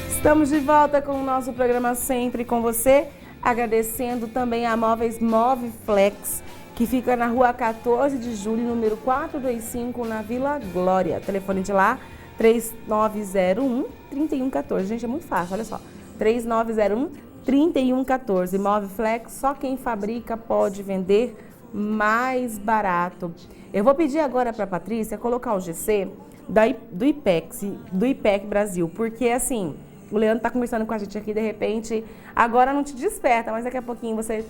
Estamos de volta com o nosso programa Sempre com Você, agradecendo também a Móveis Moviflex, que fica na rua 14 de julho, número 425, na Vila Glória. Telefone de lá, 3901-3114. Gente, é muito fácil, olha só. 3901-3114. Moviflex, só quem fabrica pode vender mais barato. Eu vou pedir agora para a Patrícia colocar o GC do IPEC Brasil, porque assim... O Leandro está conversando com a gente aqui, de repente, agora não te desperta, mas daqui a pouquinho você,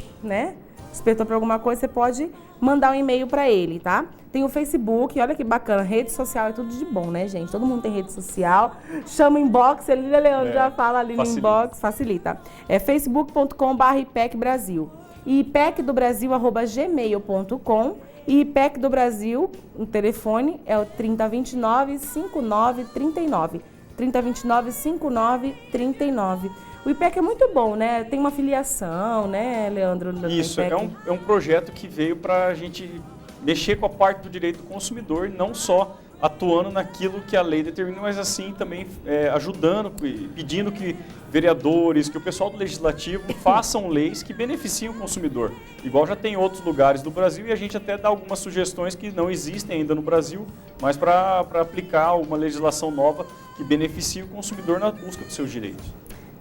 despertou para alguma coisa, você pode mandar um e-mail para ele, tá? Tem o Facebook, olha que bacana, rede social é tudo de bom, né, gente? Todo mundo tem rede social, chama o inbox, ele, Leandro, já fala ali facilita. No inbox, facilita. É facebook.com/IPEC Brasil. E ipecdobrasil@gmail.com e IPEC do Brasil, o telefone é o 3029-5939. 3029-5939. O IPEC é muito bom, né? Tem uma filiação, né, Leandro? Isso, é um projeto que veio para a gente mexer com a parte do direito do consumidor, não só atuando naquilo que a lei determina, mas assim também ajudando, pedindo que vereadores, que o pessoal do legislativo façam leis que beneficiem o consumidor. Igual já tem em outros lugares do Brasil, e a gente até dá algumas sugestões que não existem ainda no Brasil, mas para aplicar uma legislação nova que beneficie o consumidor na busca dos seus direitos.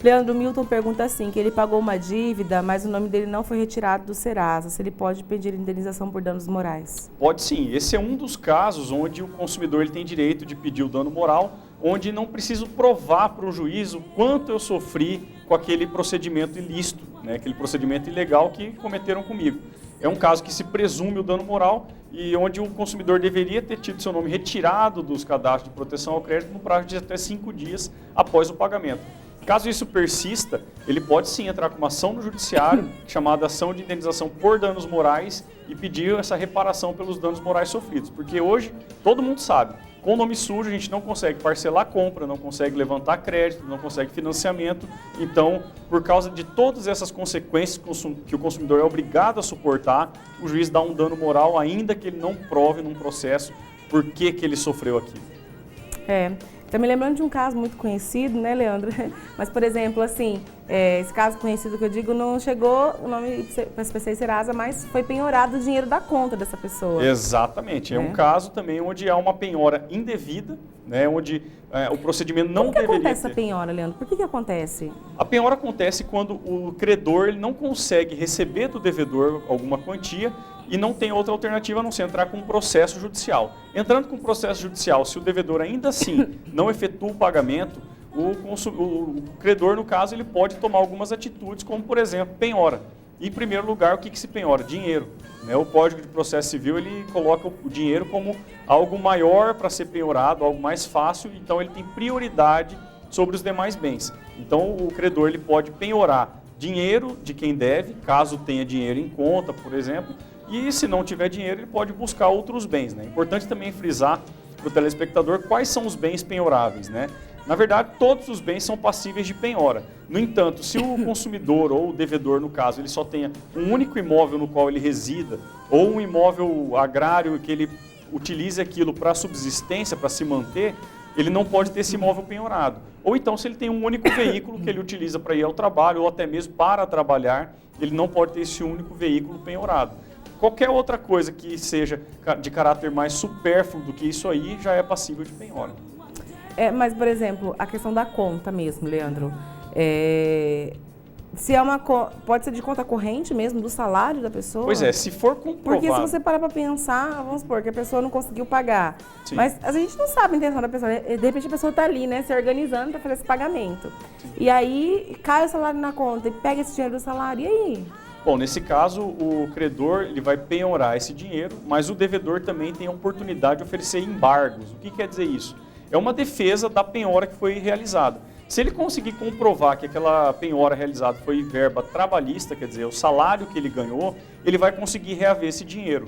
Leandro Milton pergunta assim, que ele pagou uma dívida, mas o nome dele não foi retirado do Serasa. Se ele pode pedir indenização por danos morais? Pode sim. Esse é um dos casos onde o consumidor ele tem direito de pedir o dano moral, onde não preciso provar para o juiz o quanto eu sofri com aquele procedimento ilícito, aquele procedimento ilegal que cometeram comigo. É um caso que se presume o dano moral e onde o consumidor deveria ter tido seu nome retirado dos cadastros de proteção ao crédito no prazo de até 5 dias após o pagamento. Caso isso persista, ele pode sim entrar com uma ação no judiciário, chamada ação de indenização por danos morais, e pedir essa reparação pelos danos morais sofridos. Porque hoje, todo mundo sabe, com o nome sujo a gente não consegue parcelar a compra, não consegue levantar crédito, não consegue financiamento. Então, por causa de todas essas consequências que o consumidor é obrigado a suportar, o juiz dá um dano moral, ainda que ele não prove num processo por que ele sofreu aquilo. Estou me lembrando de um caso muito conhecido, né, Leandro? Mas, por exemplo, assim, esse caso conhecido que eu digo, não chegou o nome para SPC e Serasa, mas foi penhorado o dinheiro da conta dessa pessoa. Exatamente. É um caso também onde há uma penhora indevida, onde o procedimento não deveria ter. Por que acontece essa penhora, Leandro? Por que acontece? A penhora acontece quando o credor ele não consegue receber do devedor alguma quantia e não tem outra alternativa a não ser entrar com um processo judicial. Entrando com um processo judicial, se o devedor ainda assim não efetua o pagamento, o credor, no caso, ele pode tomar algumas atitudes, como, por exemplo, penhora. Em primeiro lugar, o que se penhora? Dinheiro. O Código de Processo Civil ele coloca o dinheiro como algo maior para ser penhorado, algo mais fácil, então ele tem prioridade sobre os demais bens. Então, o credor ele pode penhorar dinheiro de quem deve, caso tenha dinheiro em conta, por exemplo, e se não tiver dinheiro, ele pode buscar outros bens. É importante também frisar para o telespectador quais são os bens penhoráveis. Na verdade, todos os bens são passíveis de penhora. No entanto, se o consumidor ou o devedor, no caso, ele só tenha um único imóvel no qual ele resida, ou um imóvel agrário que ele utilize aquilo para subsistência, para se manter, ele não pode ter esse imóvel penhorado. Ou então, se ele tem um único veículo que ele utiliza para ir ao trabalho, ou até mesmo para trabalhar, ele não pode ter esse único veículo penhorado. Qualquer outra coisa que seja de caráter mais supérfluo do que isso aí já é passível de penhora. Mas, por exemplo, a questão da conta mesmo, Leandro. Pode ser de conta corrente mesmo, do salário da pessoa? Pois é, se for comprovado... Porque se você parar para pensar, vamos supor que a pessoa não conseguiu pagar. Sim. Mas a gente não sabe a intenção da pessoa. De repente a pessoa está ali, se organizando para fazer esse pagamento. Sim. E aí cai o salário na conta e pega esse dinheiro do salário, e aí? Bom, nesse caso, o credor ele vai penhorar esse dinheiro, mas o devedor também tem a oportunidade de oferecer embargos. O que quer dizer isso? É uma defesa da penhora que foi realizada. Se ele conseguir comprovar que aquela penhora realizada foi verba trabalhista, quer dizer, o salário que ele ganhou, ele vai conseguir reaver esse dinheiro.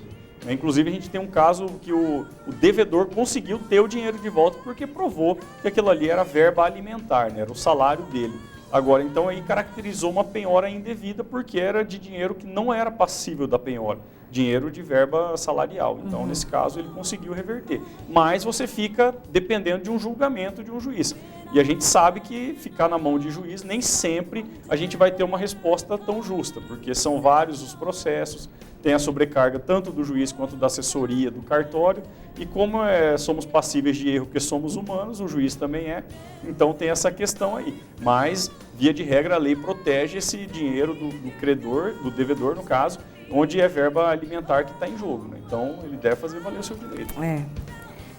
Inclusive, a gente tem um caso que o devedor conseguiu ter o dinheiro de volta porque provou que aquilo ali era verba alimentar, era o salário dele. Agora, então, aí caracterizou uma penhora indevida porque era de dinheiro que não era passível da penhora. dinheiro de verba salarial. Então, nesse caso, ele conseguiu reverter. Mas você fica dependendo de um julgamento de um juiz. E a gente sabe que ficar na mão de juiz, nem sempre a gente vai ter uma resposta tão justa, porque são vários os processos, tem a sobrecarga tanto do juiz quanto da assessoria, do cartório, e como somos passíveis de erro, porque somos humanos, o juiz também é, então tem essa questão aí. Mas, via de regra, a lei protege esse dinheiro do credor, do devedor, no caso, onde é verba alimentar que está em jogo, né? Então, ele deve fazer valer o seu direito.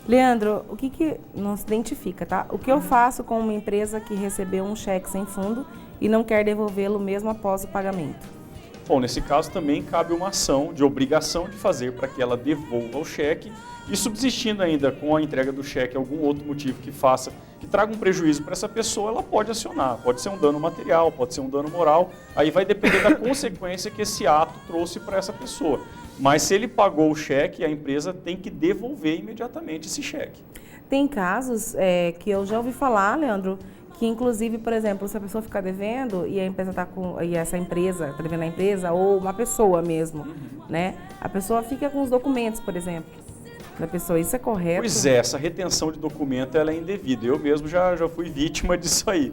Leandro, o que não se identifica, tá? O que eu faço com uma empresa que recebeu um cheque sem fundo e não quer devolvê-lo mesmo após o pagamento? Bom, nesse caso também cabe uma ação de obrigação de fazer para que ela devolva o cheque e subsistindo ainda com a entrega do cheque algum outro motivo que traga um prejuízo para essa pessoa, ela pode acionar. Pode ser um dano material, pode ser um dano moral, aí vai depender da consequência que esse ato trouxe para essa pessoa. Mas se ele pagou o cheque, a empresa tem que devolver imediatamente esse cheque. Tem casos que eu já ouvi falar, Leandro, que inclusive, por exemplo, se a pessoa ficar devendo e a empresa e essa empresa está devendo a empresa ou uma pessoa mesmo, né? A pessoa fica com os documentos, por exemplo, da pessoa. Isso é correto? Pois é, essa retenção de documento ela é indevida. Eu mesmo já fui vítima disso aí.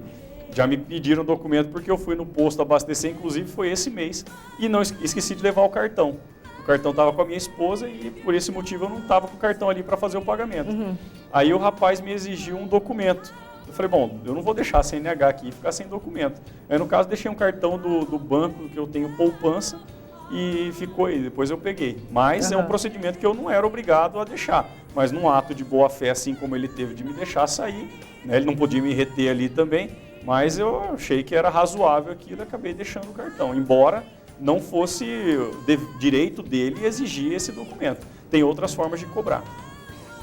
Já me pediram documento porque eu fui no posto abastecer, inclusive foi esse mês, e não esqueci de levar o cartão. O cartão estava com a minha esposa e por esse motivo eu não estava com o cartão ali para fazer o pagamento. Aí o rapaz me exigiu um documento. Eu falei, bom, eu não vou deixar a CNH aqui e ficar sem documento. Aí no caso deixei um cartão do banco que eu tenho poupança e ficou aí, depois eu peguei. Mas é um procedimento que eu não era obrigado a deixar. Mas num ato de boa fé, assim como ele teve de me deixar sair, né, ele não podia me reter ali também, mas eu achei que era razoável aquilo e acabei deixando o cartão, embora não fosse direito dele exigir esse documento. Tem outras formas de cobrar.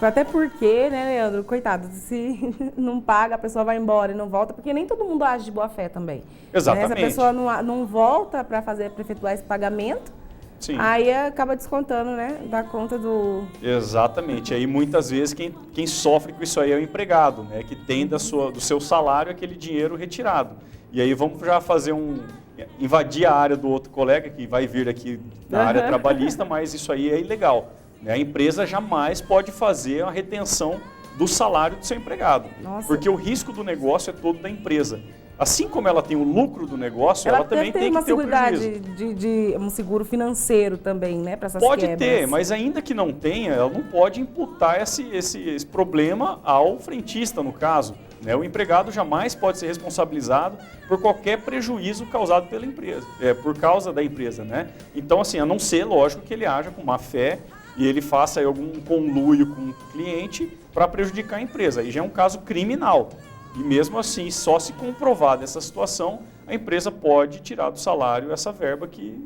Até porque, né, Leandro, coitado, se não paga, a pessoa vai embora e não volta, porque nem todo mundo age de boa fé também. Exatamente. Né? Se a pessoa não volta para efetuar esse pagamento, sim, aí acaba descontando, né, da conta do... Exatamente. Aí muitas vezes quem sofre com isso aí é o empregado, né, que tem do seu salário aquele dinheiro retirado. E aí vamos já fazer invadir a área do outro colega que vai vir aqui na área trabalhista, mas isso aí é ilegal. A empresa jamais pode fazer a retenção do salário do seu empregado. Nossa. Porque o risco do negócio é todo da empresa. Assim como ela tem o lucro do negócio, ela também tem que ter o prejuízo. De um seguro financeiro também, né, para essas Pode quebras. ter, mas ainda que não tenha, ela não pode imputar esse problema ao frentista, no caso. Né? O empregado jamais pode ser responsabilizado por qualquer prejuízo causado pela empresa, por causa da empresa. Né? Então, assim, a não ser, lógico, que ele haja com má fé e ele faça aí algum conluio com o cliente para prejudicar a empresa. Aí já é um caso criminal. E mesmo assim, só se comprovada essa situação, a empresa pode tirar do salário essa verba que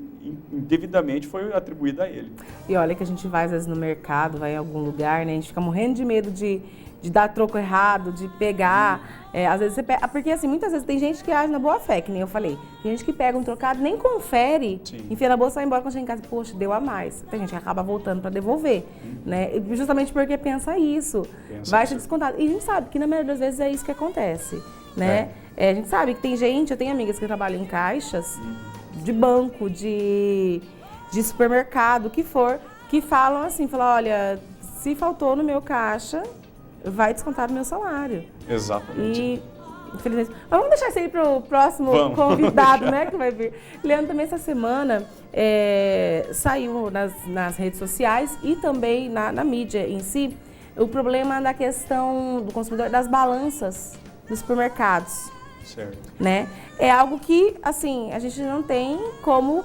indevidamente foi atribuída a ele. E olha que a gente vai às vezes no mercado, vai em algum lugar, né? A gente fica morrendo de medo de dar troco errado, de pegar. Às vezes você pega, porque assim, muitas vezes tem gente que age na boa fé, que nem eu falei. Tem gente que pega um trocado, nem confere, enfia na bolsa e vai embora quando chega em casa. Poxa, deu a mais. Tem gente que acaba voltando para devolver, né? Justamente porque pensa isso. Vai ser descontado. E a gente sabe que na maioria das vezes é isso que acontece, né? A gente sabe que tem gente, eu tenho amigas que trabalham em caixas de banco, de supermercado, o que for, que falam assim, olha, se faltou no meu caixa, vai descontar do meu salário. Exatamente. E, infelizmente... Mas vamos deixar isso aí para o próximo convidado, né, que vai vir. Leandro, também essa semana saiu nas redes sociais e também na mídia em si, o problema da questão do consumidor, das balanças dos supermercados. Certo. Né? É algo que, assim, a gente não tem como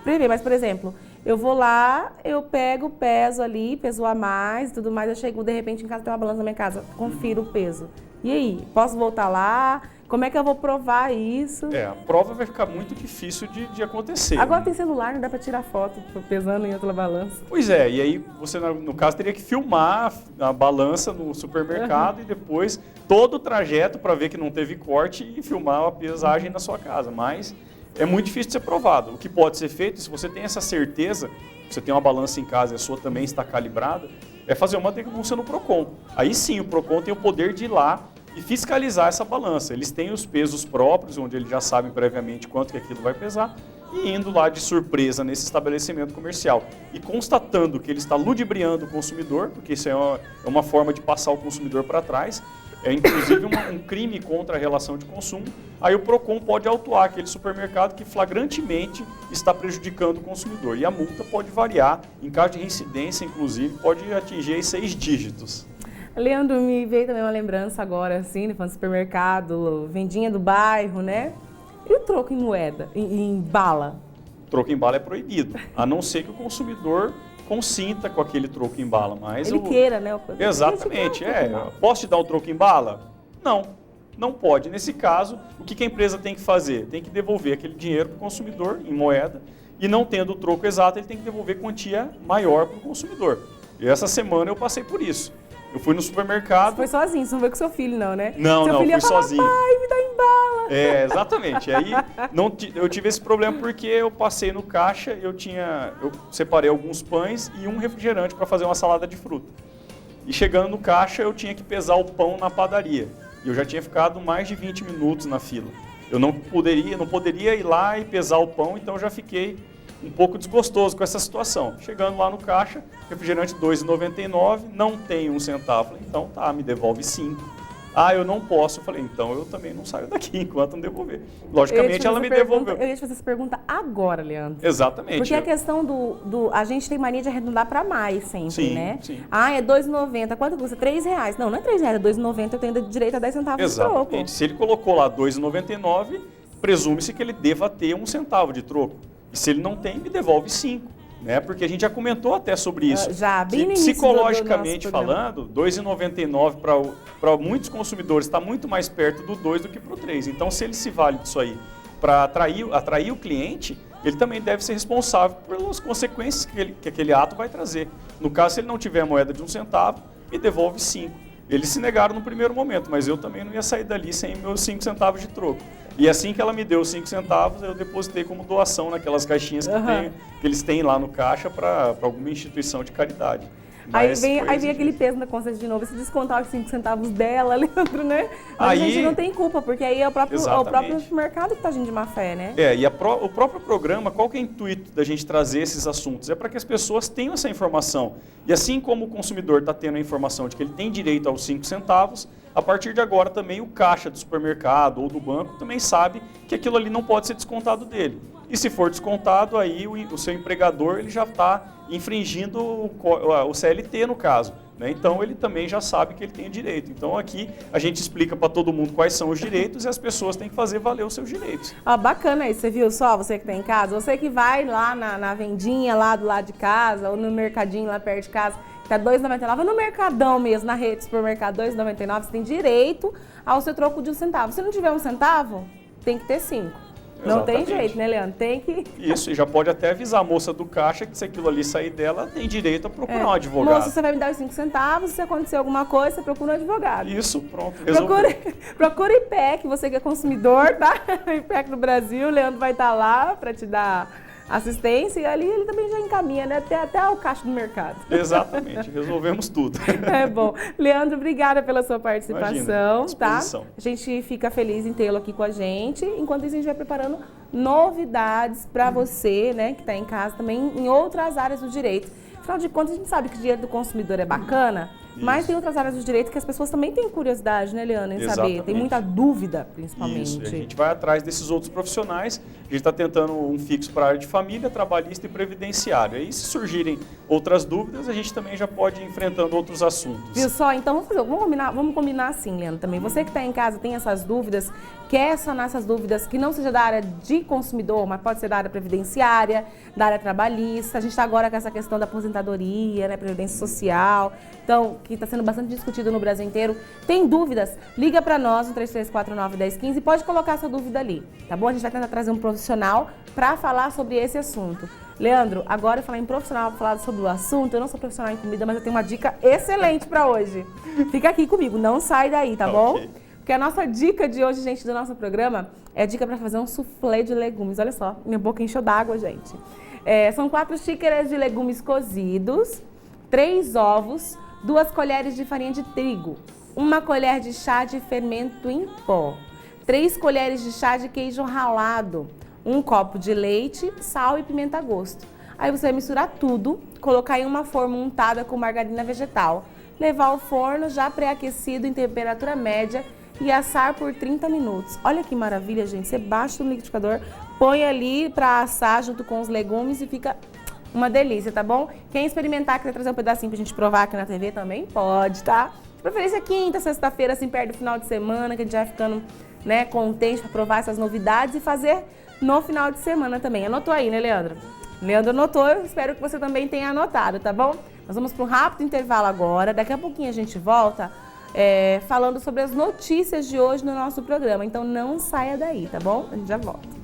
prever, mas, por exemplo... Eu vou lá, eu pego, peso ali, peso a mais, tudo mais. Eu chego, de repente, em casa, tem uma balança na minha casa, confiro o peso. E aí, posso voltar lá? Como é que eu vou provar isso? A prova vai ficar muito difícil de acontecer. Agora tem celular, não dá para tirar foto pesando em outra balança. Pois é, e aí você, no caso, teria que filmar a balança no supermercado e depois todo o trajeto para ver que não teve corte e filmar a pesagem na sua casa. Mas... é muito difícil de ser provado. O que pode ser feito, se você tem essa certeza, você tem uma balança em casa e a sua também está calibrada, é fazer uma denúncia no PROCON. Aí sim, o PROCON tem o poder de ir lá e fiscalizar essa balança. Eles têm os pesos próprios, onde eles já sabem previamente quanto que aquilo vai pesar, e indo lá de surpresa nesse estabelecimento comercial e constatando que ele está ludibriando o consumidor, porque isso é uma forma de passar o consumidor para trás, é inclusive um crime contra a relação de consumo, aí o PROCON pode autuar aquele supermercado que flagrantemente está prejudicando o consumidor. E a multa pode variar, em caso de reincidência, inclusive, pode atingir 6 dígitos. Leandro, me veio também uma lembrança agora, assim, no supermercado, vendinha do bairro, né? E o troco em moeda, em bala? Troco em bala é proibido, a não ser que o consumidor consinta com aquele troco em bala. Mas ele queira, né? Exatamente, Posso te dar o troco em bala? Não, não pode. Nesse caso, o que a empresa tem que fazer? Tem que devolver aquele dinheiro para o consumidor em moeda e não tendo o troco exato, ele tem que devolver quantia maior para o consumidor. E essa semana eu passei por isso. Eu fui no supermercado... Você foi sozinho, você não veio com seu filho não, né? Não, seu filho fui sozinho. Pai, me dá em bala. Exatamente. Aí eu tive esse problema porque eu passei no caixa, eu separei alguns pães e um refrigerante para fazer uma salada de fruta. E chegando no caixa, eu tinha que pesar o pão na padaria. E eu já tinha ficado mais de 20 minutos na fila. Eu não poderia ir lá e pesar o pão, então eu já fiquei um pouco desgostoso com essa situação. Chegando lá no caixa, refrigerante R$ 2,99, não tem 1 centavo. Então tá, me devolve 5. Ah, eu não posso. Eu falei, então eu também não saio daqui enquanto não devolver. Logicamente ela me devolveu. Eu ia te fazer essa pergunta agora, Leandro. Exatamente. Porque a questão a gente tem mania de arredondar para mais sempre, né? Sim. Ah, é R$ 2,90. Quanto custa? R$3. Não é R$3, é R$2,90. Eu tenho direito a 10 centavos de troco. Exatamente. Se ele colocou lá R$ 2,99, presume-se que ele deva ter 1 centavo de troco. E se ele não tem, me devolve 5. Né? Porque a gente já comentou até sobre isso. Já, bem no psicologicamente falando, R$ 2,99 para muitos consumidores está muito mais perto do 2 do que para o 3. Então, se ele se vale disso aí para atrair o cliente, ele também deve ser responsável pelas consequências que aquele ato vai trazer. No caso, se ele não tiver moeda de 1 centavo, me devolve 5. Eles se negaram no primeiro momento, mas eu também não ia sair dali sem meus 5 centavos de troco. E assim que ela me deu os 5 centavos, eu depositei como doação naquelas caixinhas que eles têm lá no caixa para alguma instituição de caridade. Aí vem aquele peso na consciência de novo, se descontar os 5 centavos dela, Leandro, né? Mas a gente não tem culpa, porque aí é o próprio mercado que está agindo de má fé, né? E o próprio programa, qual que é o intuito da gente trazer esses assuntos? É para que as pessoas tenham essa informação. E assim como o consumidor está tendo a informação de que ele tem direito aos 5 centavos, a partir de agora também o caixa do supermercado ou do banco também sabe que aquilo ali não pode ser descontado dele. E se for descontado, aí o seu empregador ele já está infringindo o CLT no caso. Né? Então ele também já sabe que ele tem direito. Então aqui a gente explica para todo mundo quais são os direitos e as pessoas têm que fazer valer os seus direitos. Bacana isso, você viu só, você que está em casa, você que vai lá na vendinha lá do lado de casa ou no mercadinho lá perto de casa, que é R$ 2,99, no mercadão mesmo, na rede supermercado R$ 2,99, você tem direito ao seu troco de 1 centavo. Se não tiver 1 centavo, tem que ter 5. Não tem jeito, né, Leandro? Tem que... Isso, e já pode até avisar a moça do caixa que se aquilo ali sair dela, tem direito a procurar um advogado. Moça, você vai me dar os 5 centavos, se acontecer alguma coisa, você procura um advogado. Isso, pronto, resolveu. Procura IPEC, você que é consumidor, tá? IPEC do Brasil, o Leandro vai estar lá para te dar assistência e ali ele também já encaminha, né? Até o caixa do mercado. Exatamente, resolvemos tudo. É bom. Leandro, obrigada pela sua participação, tá? A gente fica feliz em tê-lo aqui com a gente. Enquanto isso, a gente vai preparando novidades para você, né, que está em casa também, em outras áreas do direito. Afinal de contas, a gente sabe que o direito do consumidor é bacana, mas tem outras áreas do direito que as pessoas também têm curiosidade, né, Leandro, em saber. Tem muita dúvida, principalmente. Isso, a gente vai atrás desses outros profissionais. A gente está tentando um fixo para a área de família, trabalhista e previdenciário. Aí, se surgirem outras dúvidas, a gente também já pode ir enfrentando outros assuntos. Viu só? Então, vamos combinar assim, Leandro, também. Você que está em casa, tem essas dúvidas, quer sanar essas dúvidas que não seja da área de consumidor, mas pode ser da área previdenciária, da área trabalhista. A gente está agora com essa questão da aposentadoria, né, previdência social, então, que está sendo bastante discutido no Brasil inteiro. Tem dúvidas? Liga para nós no 3349-1015 e pode colocar sua dúvida ali, tá bom? A gente vai tentar trazer um profissional para falar sobre esse assunto. Leandro, agora falar em profissional, falar sobre o assunto, eu não sou profissional em comida, mas eu tenho uma dica excelente para hoje. Fica aqui comigo, não sai daí, tá bom? Porque a nossa dica de hoje, gente, do nosso programa, é a dica para fazer um soufflé de legumes. Olha só, minha boca encheu d'água, gente. São 4 xícaras de legumes cozidos, 3 ovos, 2 colheres de farinha de trigo, 1 colher de chá de fermento em pó, 3 colheres de chá de queijo ralado, 1 copo de leite, sal e pimenta a gosto. Aí você vai misturar tudo, colocar em uma forma untada com margarina vegetal, levar ao forno já pré-aquecido em temperatura média e assar por 30 minutos. Olha que maravilha, gente. Você baixa no liquidificador, põe ali para assar junto com os legumes e fica uma delícia, tá bom? Quem experimentar, quiser trazer um pedacinho pra gente provar aqui na TV também pode, tá? De preferência quinta, sexta-feira, assim, perto do final de semana, que a gente vai ficando, né, contente para provar essas novidades e fazer no final de semana também. Anotou aí, né, Leandro? Leandro anotou, eu espero que você também tenha anotado, tá bom? Nós vamos para um rápido intervalo agora, daqui a pouquinho a gente volta falando sobre as notícias de hoje no nosso programa, então não saia daí, tá bom? A gente já volta.